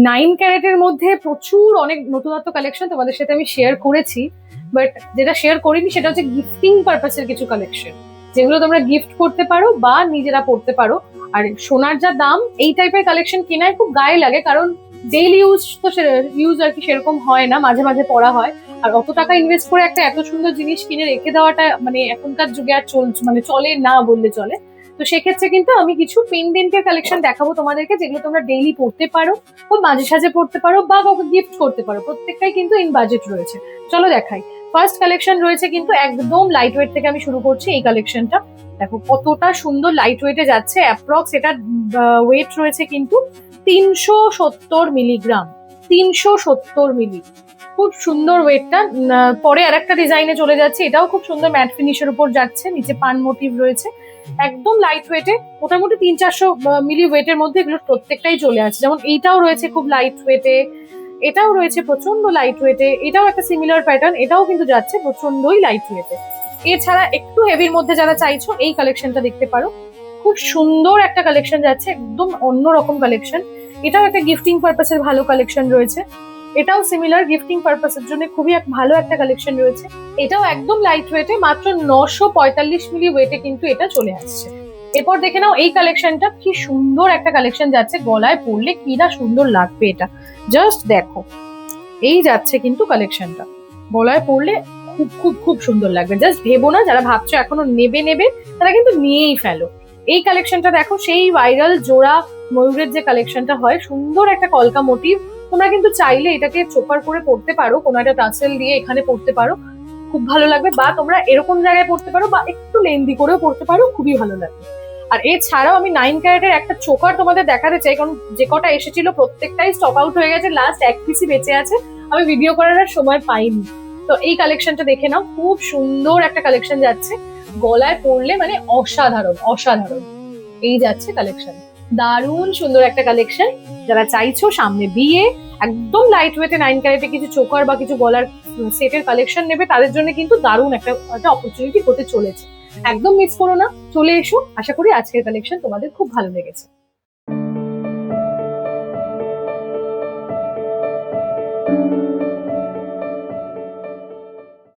9 ক্যারেটের মধ্যে প্রচুর অনেক নতুনত্ব কালেকশন তোমাদের সাথে আমি শেয়ার করেছি, বাট যেটা শেয়ার করিনি সেটা হচ্ছে গিফটিং পারপাসের কিছু কালেকশন, যেগুলো তোমরা গিফট করতে পারো বা নিজেরা পড়তে পারো। আর সোনার যা দাম, এই টাইপের কালেকশন কেনায় খুব গায়ে লাগে, কারণ ডেইলি ইউজ আর কি সেরকম হয় না, মাঝে মাঝে পড়া হয়। আর অত টাকা ইনভেস্ট করে একটা এত সুন্দর জিনিস কিনে রেখে দেওয়াটা মানে এখনকার যুগে আর চলে না বললে চলে। তো সেক্ষেত্রে কিন্তু আমি কিছু পেন্ডেন্টের কালেকশন দেখাবো তোমাদেরকে, যেগুলো তোমরা ডেইলি পড়তে পারো বা মাঝে সাঝে পড়তে পারো বা কাউকে গিফট করতে পারো। প্রত্যেকটাই কিন্তু ইন বাজেট রয়েছে। চলো দেখাই। ফার্স্ট কালেকশন রয়েছে কিন্তু একদম লাইট ওয়েট থেকে আমি শুরু করছি। এই কালেকশনটা দেখো কতটা সুন্দর লাইট ওয়েটে যাচ্ছে। অ্যাপ্রক্স এটার ওয়েট রয়েছে কিন্তু 370 মিলিগ্রাম। 370 মিলি, খুব সুন্দর ওয়েটটা। পরে আরেকটা ডিজাইনে চলে যাচ্ছে, এটাও খুব সুন্দর ম্যাট ফিনিশের উপর যাচ্ছে, নিচে পান মোটিভ রয়েছে। একদম লাইট ওয়েটে, মোটামুটি 300-400 মিলি ওয়েটের মধ্যে এগুলো প্রত্যেকটাই চলে আসছে। যেমন এইটাও রয়েছে খুব লাইট ওয়েটে, এটাও রয়েছে প্রচন্ড লাইট ওয়েটে, এটাও একটা সিমিলার প্যাটার্ন, এটাও কিন্তু যাচ্ছে প্রচন্ডই লাইট ওয়েটে। এছাড়া একটু হেভির মধ্যে যারা চাইছো এই কালেকশনটা দেখতে পারো। খুব সুন্দর একটা কালেকশন যাচ্ছে, একদম অন্যরকম কালেকশন। এটাও একটা গিফটিং পারপাসের ভালো কালেকশন রয়েছে। এটাও সিমিলার গিফটিং পারপাসের জন্য খুবই ভালো একটা কালেকশন রয়েছে। এটাও একদম লাইট ওয়েটে, মাত্র 945 মিলি ওয়েটে কিন্তু এটা চলে আসছে। এরপর দেখে নাও এই কালেকশনটা, কি সুন্দর একটা কালেকশন যাচ্ছে, গলায় পরলে কি না সুন্দর লাগবে এটা। জাস্ট দেখো, এই যাচ্ছে কিন্তু কালেকশনটা, গলায় পরলে খুব খুব খুব সুন্দর লাগবে। জাস্ট ভেবো না, যারা ভাবছো এখনো নেবে নেবে, তারা কিন্তু নিয়েই ফেলো। এই কালেকশনটা দেখো, সেই ভাইরাল জোড়া ময়ূরের যে কালেকশনটা হয়, সুন্দর একটা কলকা মোটিভ। তোমরা কিন্তু চাইলে এটাকে চোপার করে পড়তে পারো, কোনো একটা টাসেল দিয়ে এখানে পড়তে পারো, খুব ভালো লাগবে। বা তোমরা এরকম জায়গায় পড়তে পারো, বা একটু লেন্দি করেও পড়তে পারো, খুবই ভালো লাগবে। আর এছাড়াও আমি 9 ক্যারেটের একটা চোকার তোমাদের দেখাতে চাই, কারণ যে কটা এসেছিল প্রত্যেকটাই স্টক আউট হয়ে গেছে, লাস্ট এক পিসই বেঁচে আছে, আমি ভিডিও করার আর সময় পাইনি। তো এই কালেকশনটা দেখে নাও, খুব সুন্দর একটা কালেকশন যাচ্ছে, গলায় পরলে মানে অসাধারণ অসাধারণ। এই যাচ্ছে কালেকশন, দারুণ সুন্দর একটা কালেকশন। যারা চাইছো সামনে বিয়ে, একদম লাইট ওয়েটে 9 ক্যারেটে কিছু চোকার বা কিছু গলার সেটের কালেকশন নেবে, তাদের জন্য কিন্তু দারুণ একটা অপরচুনিটি হতে চলেছে। একদম মিস করো না, চলে এসো। আশা করি আজকের কালেকশন তোমাদের খুব ভালো লেগেছে।